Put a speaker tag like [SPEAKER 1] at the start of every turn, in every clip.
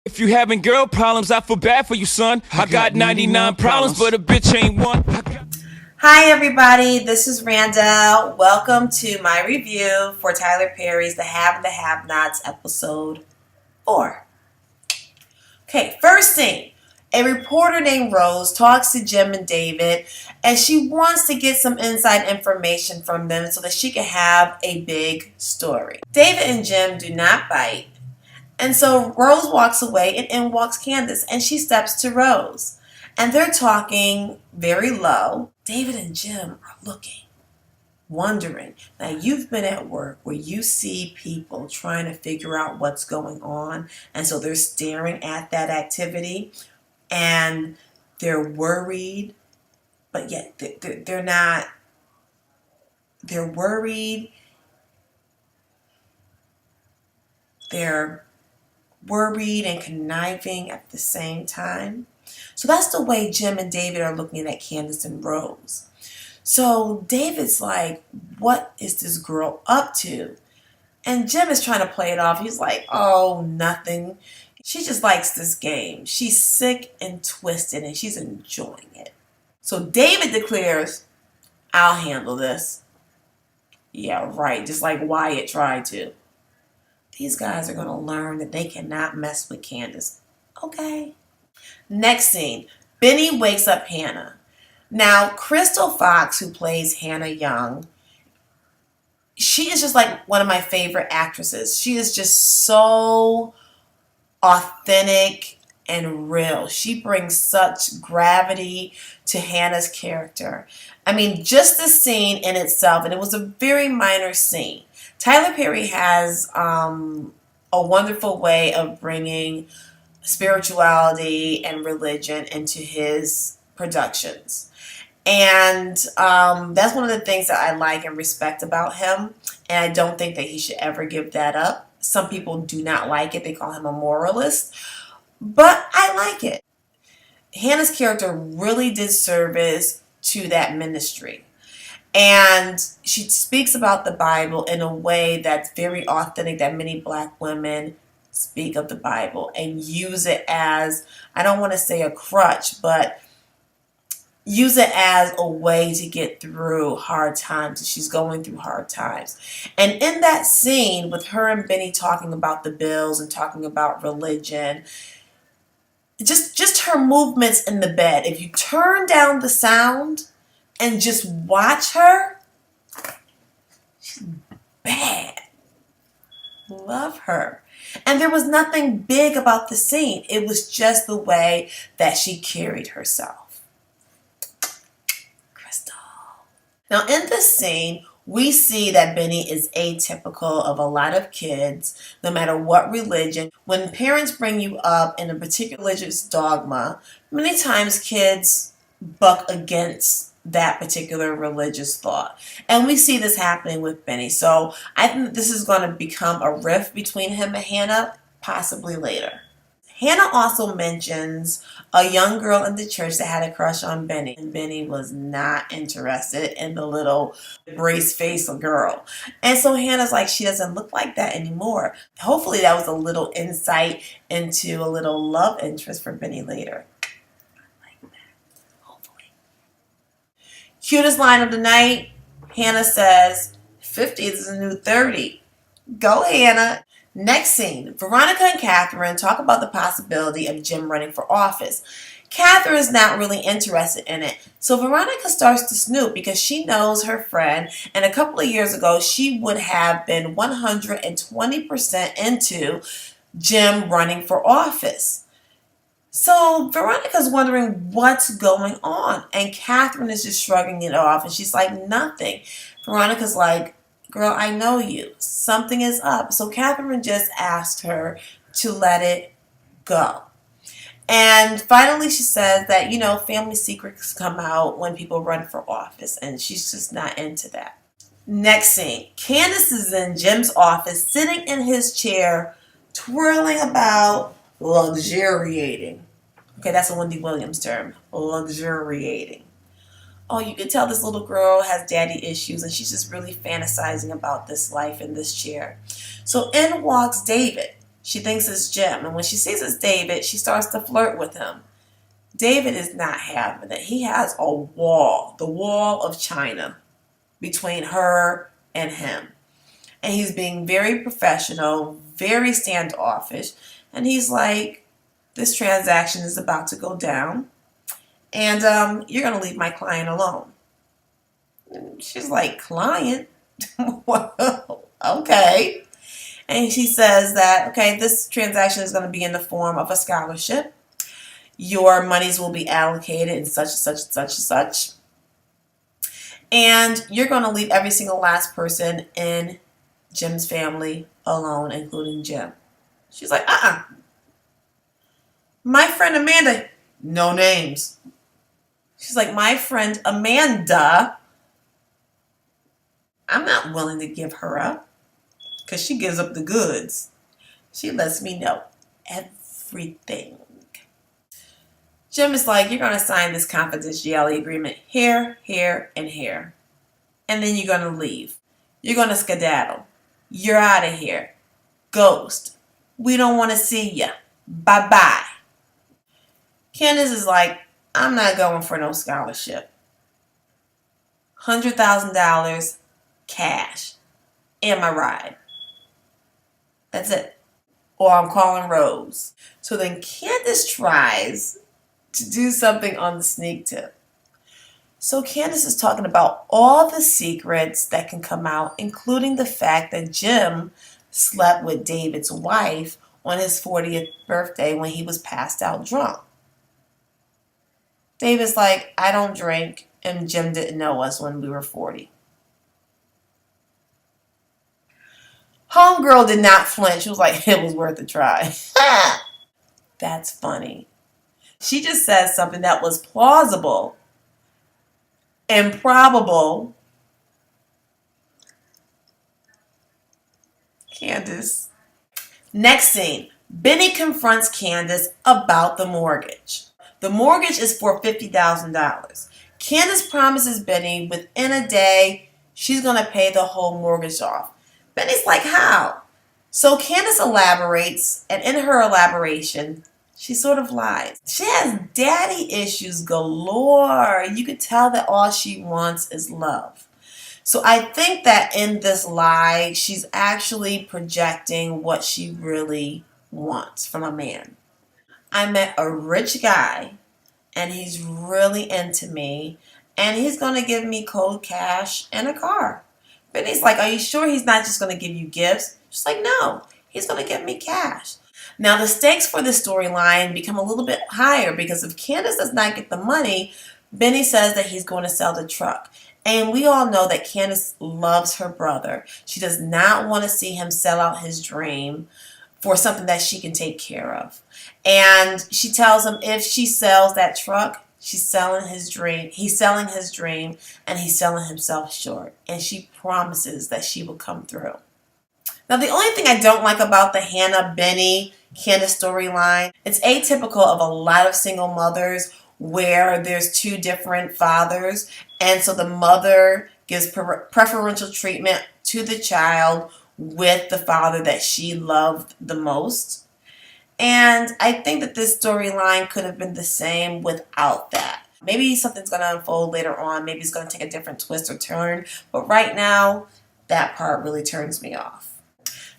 [SPEAKER 1] If you having girl problems, I feel bad for you, son. I got 99 problems, but a bitch ain't one.
[SPEAKER 2] Hi everybody, this is Randa. Welcome to my review for Tyler Perry's The Have and the Have-Nots episode 4. Okay, first scene. A reporter named Rose talks to Jim and David and she wants to get some inside information from them so that she can have a big story. David and Jim do not bite. And so Rose walks away and in walks Candace and she steps to Rose. And they're talking very low. David and Jim are looking, wondering. Now you've been at work where you see people trying to figure out what's going on. And so they're staring at that activity and they're worried, but yet they're not. They're worried. They're worried and conniving at the same time. So that's the way Jim and David are looking at Candace and Rose. So David's like, what is this girl up to? And Jim is trying to play it off. He's like, oh, nothing. She just likes this game. She's sick and twisted and she's enjoying it. So David declares, I'll handle this. Yeah, right. Just like Wyatt tried to. These guys are going to learn that they cannot mess with Candace. Okay. Next scene. Benny wakes up Hannah. Now, Crystal Fox, who plays Hannah Young, she is just like one of my favorite actresses. She is just so authentic and real. She brings such gravity to Hannah's character. I mean, just the scene in itself, and it was a very minor scene. Tyler Perry has a wonderful way of bringing spirituality and religion into his productions. And that's one of the things that I like and respect about him. And I don't think that he should ever give that up. Some people do not like it. They call him a moralist. But I like it. Hannah's character really did service to that ministry. And she speaks about the Bible in a way that's very authentic, that many Black women speak of the Bible and use it as, I don't want to say a crutch, but use it as a way to get through hard times. She's going through hard times. And in that scene with her and Benny talking about the bills and talking about religion, just her movements in the bed, if you turn down the sound and just watch her, she's bad. Love her. And there was nothing big about the scene. It was just the way that she carried herself. Crystal. Now in this scene, we see that Benny is atypical of a lot of kids, no matter what religion. When parents bring you up in a particular religious dogma, many times kids buck against that particular religious thought. And we see this happening with Benny. So I think this is going to become a rift between him and Hannah, possibly later. Hannah also mentions a young girl in the church that had a crush on Benny. And Benny was not interested in the little brace face girl. And so Hannah's like, she doesn't look like that anymore. Hopefully that was a little insight into a little love interest for Benny later. Cutest line of the night, Hannah says, 50 is the new 30. Go, Hannah. Next scene, Veronica and Catherine talk about the possibility of Jim running for office. Catherine is not really interested in it. So Veronica starts to snoop because she knows her friend. And a couple of years ago, she would have been 120% into Jim running for office. So Veronica's wondering what's going on. And Catherine is just shrugging it off. And she's like, nothing. Veronica's like, girl, I know you. Something is up. So Catherine just asked her to let it go. And finally she says that, family secrets come out when people run for office. And she's just not into that. Next scene. Candace is in Jim's office, sitting in his chair, twirling about, luxuriating. Okay, that's a Wendy Williams term. Luxuriating. Oh, you can tell this little girl has daddy issues and she's just really fantasizing about this life in this chair. So in walks David. She thinks it's Jim, and when she sees it's David, she starts to flirt with him. David is not having it. He has a wall, the wall of China, between her and him. And he's being very professional, very standoffish. And he's like, this transaction is about to go down. And you're going to leave my client alone. And she's like, client? Well, okay. And she says that, okay, this transaction is going to be in the form of a scholarship. Your monies will be allocated in such and such and such and such. And you're going to leave every single last person in Jim's family alone, including Jim. She's like, my friend Amanda, no names. She's like, my friend Amanda, I'm not willing to give her up because she gives up the goods. She lets me know everything. Jim is like, you're going to sign this confidentiality agreement here, here, and here. And then you're going to leave. You're going to skedaddle. You're out of here. Ghost. We don't want to see ya. Bye-bye. Candace is like, I'm not going for no scholarship. $100,000 cash and my ride. That's it. Or I'm calling Rose. So then Candace tries to do something on the sneak tip. So Candace is talking about all the secrets that can come out, including the fact that Jim slept with David's wife on his 40th birthday when he was passed out drunk. David's like, I don't drink, and Jim didn't know us when we were 40. Homegirl did not flinch. She was like, it was worth a try. That's funny. She just says something that was plausible, improbable. Candace. Next scene. Benny confronts Candace about the mortgage. The mortgage is for $50,000. Candace promises Benny within a day she's going to pay the whole mortgage off. Benny's like, how? So Candace elaborates, and in her elaboration, she sort of lies. She has daddy issues galore. You could tell that all she wants is love. So I think that in this lie, she's actually projecting what she really wants from a man. I met a rich guy, and he's really into me, and he's going to give me cold cash and a car. Benny's like, are you sure he's not just going to give you gifts? She's like, no, he's going to give me cash. Now, the stakes for this storyline become a little bit higher because if Candace does not get the money, Benny says that he's going to sell the truck. And we all know that Candace loves her brother. She does not want to see him sell out his dream for something that she can take care of. And she tells him if she sells that truck, she's selling his dream. He's selling his dream, and he's selling himself short. And she promises that she will come through. Now, the only thing I don't like about the Hannah, Benny, Candace storyline, it's atypical of a lot of single mothers where there's two different fathers. And so the mother gives preferential treatment to the child with the father that she loved the most. And I think that this storyline could have been the same without that. Maybe something's going to unfold later on. Maybe it's going to take a different twist or turn. But right now, that part really turns me off.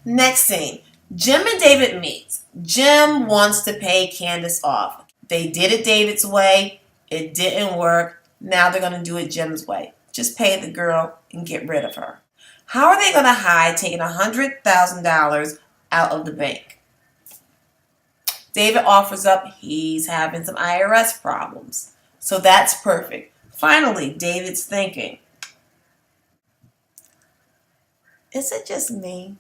[SPEAKER 2] Next scene. Jim and David meet. Jim wants to pay Candace off. They did it David's way. It didn't work. Now they're going to do it Jim's way. Just pay the girl and get rid of her. How are they going to hide taking $100,000 out of the bank? David offers up he's having some IRS problems. So that's perfect. Finally, David's thinking, is it just me?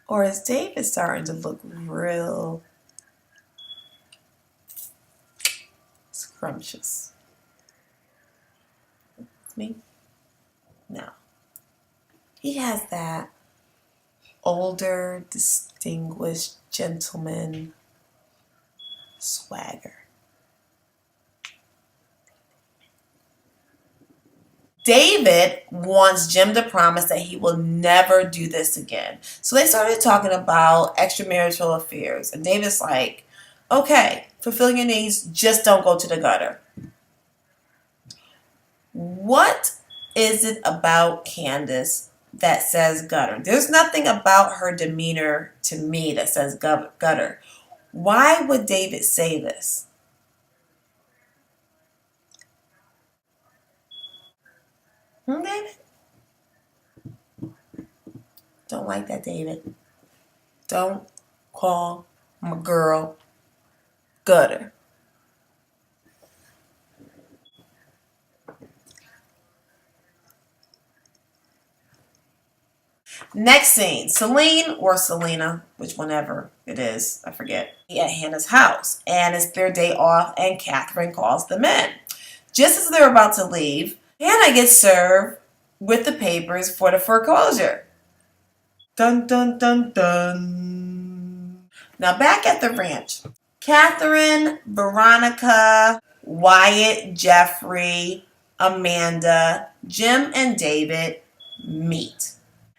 [SPEAKER 2] Or is David starting to look real scrumptious? It's me? No. He has that older, distinguished gentleman swagger. David wants Jim to promise that he will never do this again. So they started talking about extramarital affairs. And David's like, okay, fulfill your needs, just don't go to the gutter. What is it about Candace that says gutter? There's nothing about her demeanor to me that says gutter. Why would David say this? David? Don't like that, David. Don't call my girl gutter. Next scene, Celine or Selena, which whenever it is, I forget, at Hannah's house. And it's their day off and Catherine calls them in. Just as they're about to leave, Hannah gets served with the papers for the foreclosure. Dun, dun, dun, dun. Now back at the ranch, Catherine, Veronica, Wyatt, Jeffrey, Amanda, Jim, and David meet.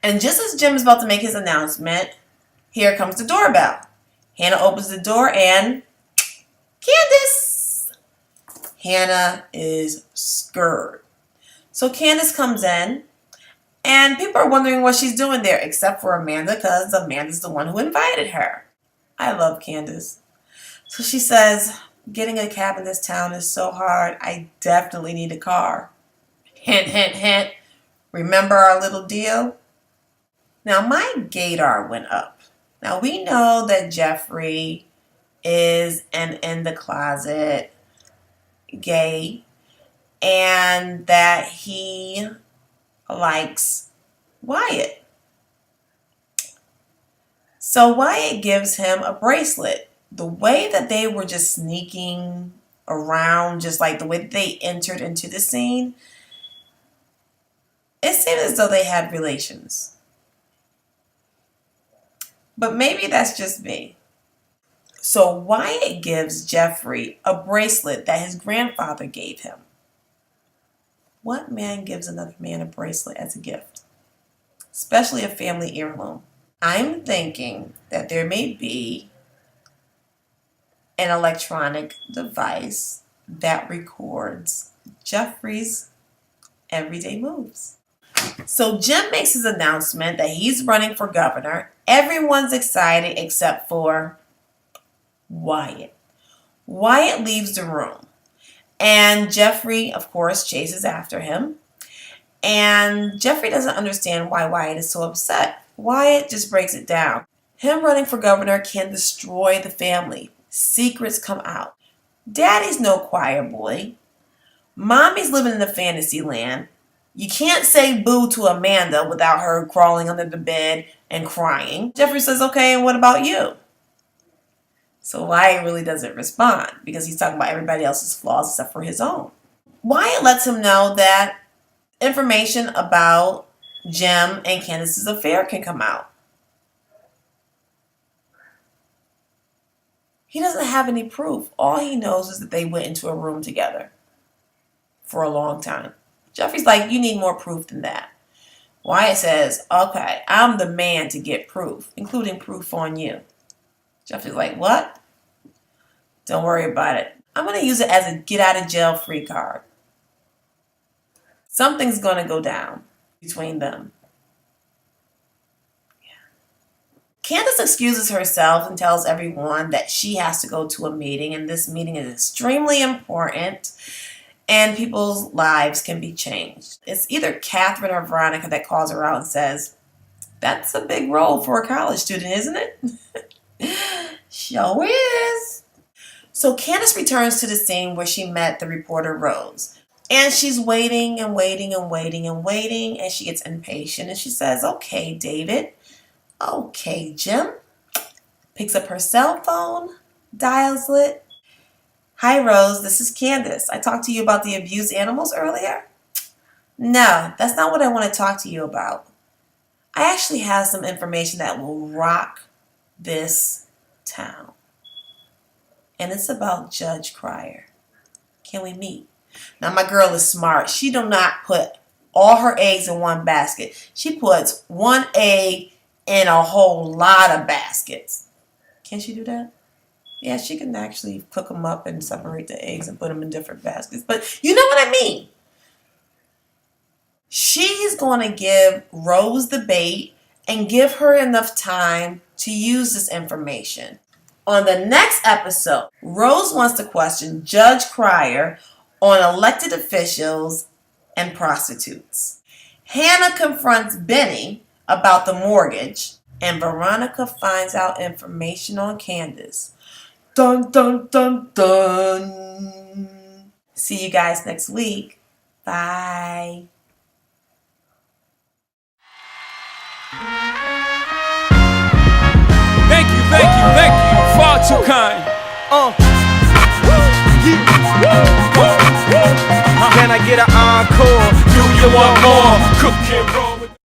[SPEAKER 2] And just as Jim is about to make his announcement, here comes the doorbell. Hannah opens the door and Candace! Hannah is scared. So Candace comes in and people are wondering what she's doing there, except for Amanda, because Amanda's the one who invited her. I love Candace. So she says, getting a cab in this town is so hard. I definitely need a car. Hint, hint, hint. Remember our little deal? Now my gaydar went up. Now we know that Jeffrey is an in the closet gay and that he likes Wyatt. So Wyatt gives him a bracelet. The way that they were just sneaking around, just like the way that they entered into the scene, it seemed as though they had relations. But maybe that's just me. So Wyatt gives Jeffrey a bracelet that his grandfather gave him. What man gives another man a bracelet as a gift? Especially a family heirloom. I'm thinking that there may be an electronic device that records Jeffrey's everyday moves. So Jim makes his announcement that he's running for governor. Everyone's excited except for Wyatt. Wyatt leaves the room. And Jeffrey, of course, chases after him. And Jeffrey doesn't understand why Wyatt is so upset. Wyatt just breaks it down. Him running for governor can destroy the family. Secrets come out. Daddy's no choir boy. Mommy's living in the fantasy land. You can't say boo to Amanda without her crawling under the bed and crying. Jeffrey says, okay, and what about you? So Wyatt really doesn't respond because he's talking about everybody else's flaws except for his own. Wyatt lets him know that information about Jim and Candace's affair can come out. He doesn't have any proof. All he knows is that they went into a room together for a long time. Jeffrey's like, you need more proof than that. Wyatt says, okay, I'm the man to get proof, including proof on you. Jeffrey's like, what? Don't worry about it. I'm going to use it as a get out of jail free card. Something's going to go down between them. Candace excuses herself and tells everyone that she has to go to a meeting, and this meeting is extremely important and people's lives can be changed. It's either Catherine or Veronica that calls her out and says, that's a big role for a college student, isn't it? Sure is. So Candace returns to the scene where she met the reporter Rose. And she's waiting and waiting and waiting and waiting, and she gets impatient and she says, okay, David. Okay, Jim. Picks up her cell phone, dials it. Hi, Rose, this is Candace. I talked to you about the abused animals earlier. No, that's not what I want to talk to you about. I actually have some information that will rock this town. And it's about Judge Cryer. Can we meet? Now, my girl is smart. She do not put all her eggs in one basket. She puts one egg in a whole lot of baskets. Can she do that? Yeah, she can actually cook them up and separate the eggs and put them in different baskets. But you know what I mean. She's going to give Rose the bait and give her enough time to use this information. On the next episode, Rose wants to question Judge Cryer on elected officials and prostitutes. Hannah confronts Benny about the mortgage, and Veronica finds out information on Candace. Dun, dun, dun, dun. See you guys next week. Bye.
[SPEAKER 1] Thank you, far too kind.
[SPEAKER 3] Can I get an encore?
[SPEAKER 1] Do you want more? Cook and roll.